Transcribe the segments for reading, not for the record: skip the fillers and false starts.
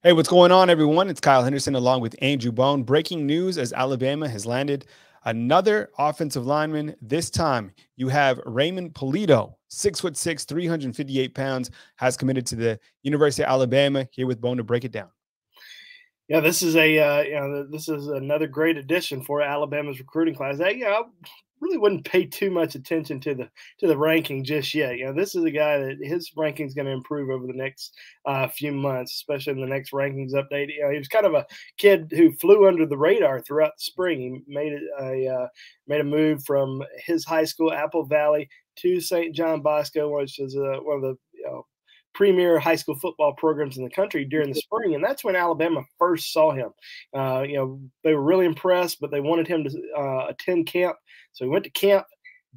Hey, what's going on, everyone? It's Kyle Henderson along with Andrew Bone. Breaking news as Alabama has landed another offensive lineman. This time you have Raymond Pulido, 6'6", 358 pounds, has committed to the University of Alabama. Here with Bone to break it down. Yeah, this is another great addition for Alabama's recruiting class. I really wouldn't pay too much attention to the ranking just yet. This is a guy that his ranking is going to improve over the next few months, especially in the next rankings update. He was kind of a kid who flew under the radar throughout the spring. He made a move from his high school, Apple Valley, to St. John Bosco, which is one of the premier high school football programs in the country during the spring, and that's when Alabama first saw him. They were really impressed, but they wanted him to attend camp, so he went to camp,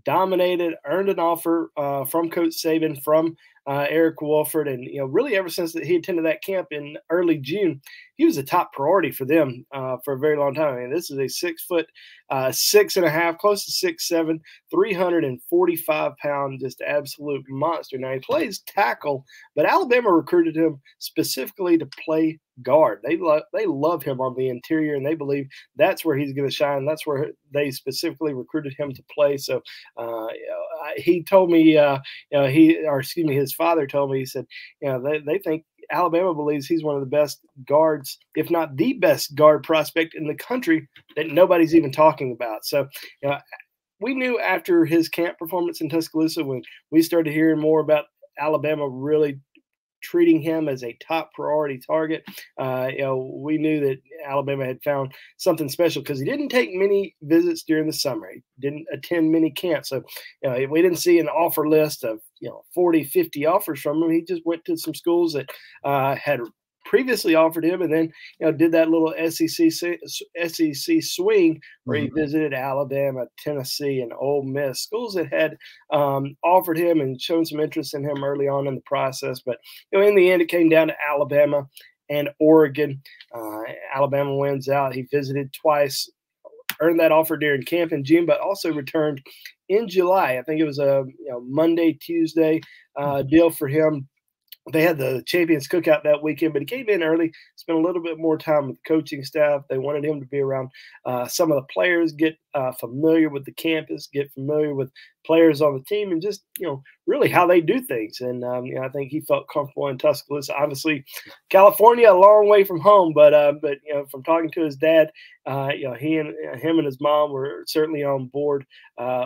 dominated, earned an offer from Coach Saban, from Eric Wolford, and really ever since he attended that camp in early June, he was a top priority for them for a very long time. I mean, this is a 6'6", 6.5", close to 6'7", 345-pound, just absolute monster. Now he plays tackle, but Alabama recruited him specifically to play guard. They love him on the interior, and they believe that's where he's going to shine. That's where they specifically recruited him to play. So he told me, his father told me, he said, they think Alabama believes he's one of the best guards, if not the best guard prospect in the country that nobody's even talking about. So, we knew after his camp performance in Tuscaloosa, when we started hearing more about Alabama really treating him as a top priority target, we knew that Alabama had found something special because he didn't take many visits during the summer. He didn't attend many camps. So, we didn't see an offer list of 40, 50 offers from him. He just went to some schools that had previously offered him, and then did that little SEC swing where he visited Alabama, Tennessee, and Ole Miss, schools that had offered him and shown some interest in him early on in the process. But in the end, it came down to Alabama and Oregon. Alabama wins out. He visited twice, earned that offer during camp in June, but also returned in July. I think it was a Monday, Tuesday deal for him. They had the Champions Cookout that weekend, but he came in early, spent a little bit more time with the coaching staff. They wanted him to be around some of the players, get familiar with the campus, get familiar with players on the team, and just, really how they do things. And, I think he felt comfortable in Tuscaloosa. Obviously, California, a long way from home, but from talking to his dad, him and his mom were certainly on board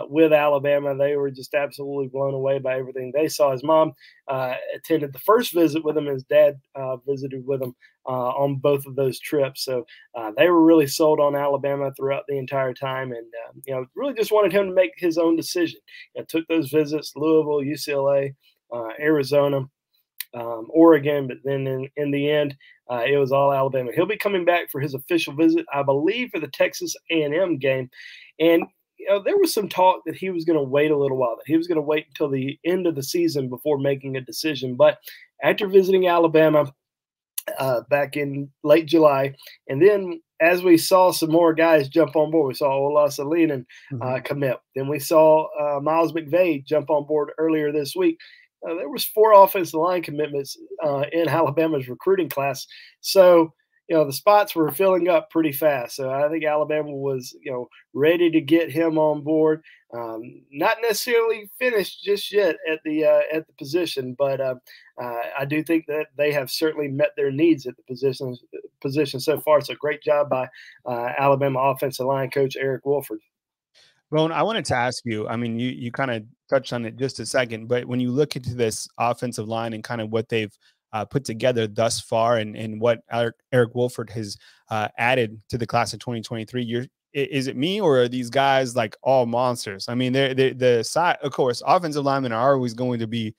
with Alabama. They were just absolutely blown away by everything they saw. His mom attended the first visit with him. His dad visited with him on both of those trips. So they were really sold on Alabama throughout the entire time, and really just wanted him to make his own decision. Took those visits: Louisville, UCLA, Arizona, Oregon, but then in the end, it was all Alabama. He'll be coming back for his official visit, I believe, for the Texas A&M game, and there was some talk that he was going to wait a little while, that he was going to wait until the end of the season before making a decision. But after visiting Alabama back in late July, and then as we saw some more guys jump on board, we saw Ola Salinen commit. Then we saw Miles McVay jump on board earlier this week. There was 4 offensive line commitments in Alabama's recruiting class. So, the spots were filling up pretty fast. So I think Alabama was, ready to get him on board. Not necessarily finished just yet at the position, but I do think that they have certainly met their needs at the position so far. So great job by Alabama offensive line coach Eric Wolford. Bone, I wanted to ask you, I mean, you kind of touched on it just a second, but when you look into this offensive line and kind of what they've put together thus far, and what Eric Wolford has added to the class of 2023, is it me, or are these guys like all monsters? I mean, they're the side, of course, offensive linemen are always going to be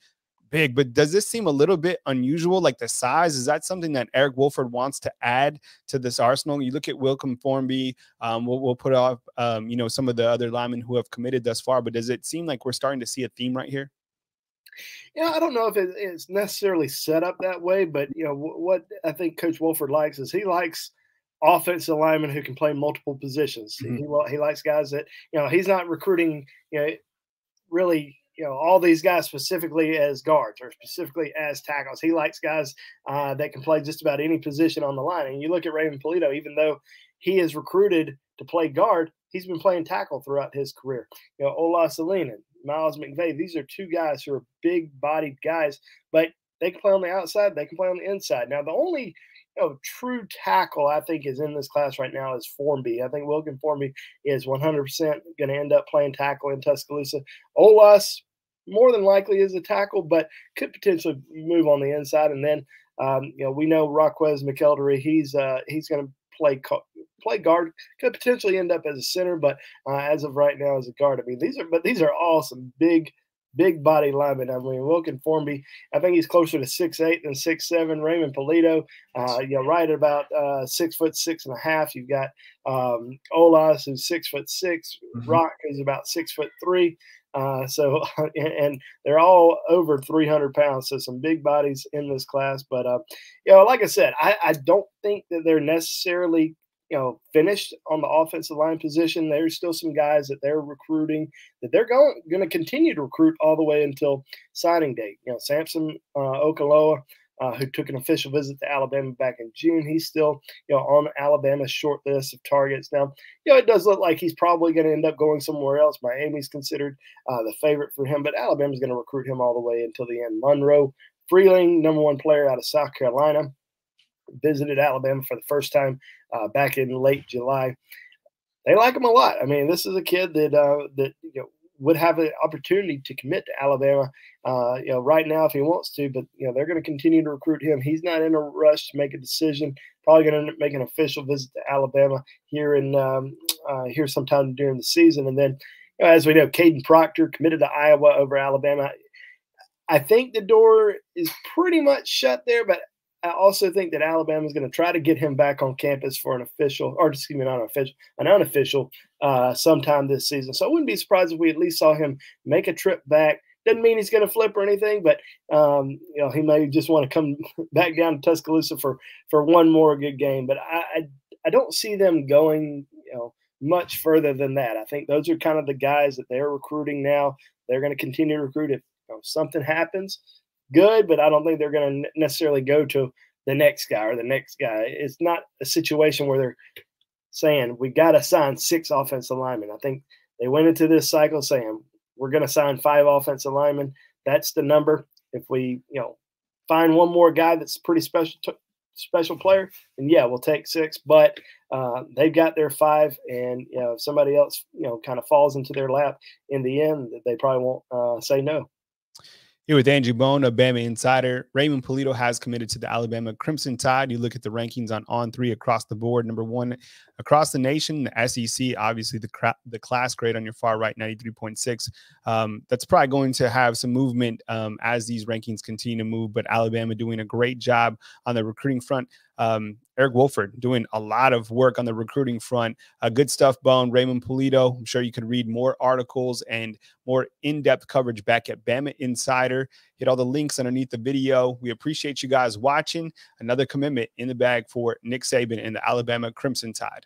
big, but does this seem a little bit unusual? Like the size, is that something that Eric Wolford wants to add to this arsenal? You look at Wilcom Formby, we'll put off, some of the other linemen who have committed thus far, but does it seem like we're starting to see a theme right here? I don't know if it's necessarily set up that way, but what I think Coach Wolford likes is he likes offensive linemen who can play multiple positions. He likes guys that he's not recruiting really all these guys specifically as guards or specifically as tackles. He likes guys that can play just about any position on the line. And you look at Raymond Pulido, even though he is recruited to play guard, he's been playing tackle throughout his career. Ola Salina, Miles McVay, these are two guys who are big-bodied guys, but they can play on the outside, they can play on the inside. Now, the only true tackle I think is in this class right now is Formby. I think Wilkin Formby is 100% going to end up playing tackle in Tuscaloosa. Olas more than likely is a tackle, but could potentially move on the inside. And then we know Raquez McElderry, he's going to play guard, could potentially end up as a center, but as of right now as a guard. I mean, these are all some big body linemen. I mean, Wilkin Formby, I think he's closer to 6'8" than 6'7". Raymond Pulido, right at about 6'6.5". You've got Olas, who's 6'6". Mm-hmm. Rock is about 6'3". So and they're all over 300 pounds. So some big bodies in this class. But like I said, I don't think that they're necessarily finished on the offensive line position. There's still some guys that they're recruiting that they're going to continue to recruit all the way until signing date. Samson Okaloa, who took an official visit to Alabama back in June, he's still on Alabama's short list of targets. Now, it does look like he's probably going to end up going somewhere else. Miami's considered the favorite for him, but Alabama's going to recruit him all the way until the end. Monroe Freeling, number 1 player out of South Carolina, visited Alabama for the first time back in late July. They like him a lot. I mean, this is a kid that would have an opportunity to commit to Alabama, right now if he wants to. But they're going to continue to recruit him. He's not in a rush to make a decision. Probably going to make an official visit to Alabama here here sometime during the season. And then, as we know, Caden Proctor committed to Iowa over Alabama. I think the door is pretty much shut there, but I also think that Alabama is going to try to get him back on campus for an unofficial sometime this season. So I wouldn't be surprised if we at least saw him make a trip back. Doesn't mean he's going to flip or anything, but he may just want to come back down to Tuscaloosa for one more good game. But I don't see them going much further than that. I think those are kind of the guys that they're recruiting now. They're going to continue to recruit if something happens. Good, but I don't think they're going to necessarily go to the next guy or the next guy. It's not a situation where they're saying we got to sign 6 offensive linemen. I think they went into this cycle saying we're going to sign 5 offensive linemen. That's the number. If we find one more guy that's a pretty special player, then yeah, we'll take 6. But they've got their 5, and if somebody else kind of falls into their lap in the end, they probably won't say no. Here with Andrew Bone, a Bama Insider. Raymond Pulido has committed to the Alabama Crimson Tide. You look at the rankings on 3 across the board. Number 1 across the nation, the SEC, obviously the class grade on your far right, 93.6. That's probably going to have some movement as these rankings continue to move, but Alabama doing a great job on the recruiting front. Eric Wolford doing a lot of work on the recruiting front. Good stuff, Bone. Raymond Pulido, I'm sure you can read more articles and more in-depth coverage back at Bama Insider. Hit all the links underneath the video. We appreciate you guys watching. Another commitment in the bag for Nick Saban and the Alabama Crimson Tide.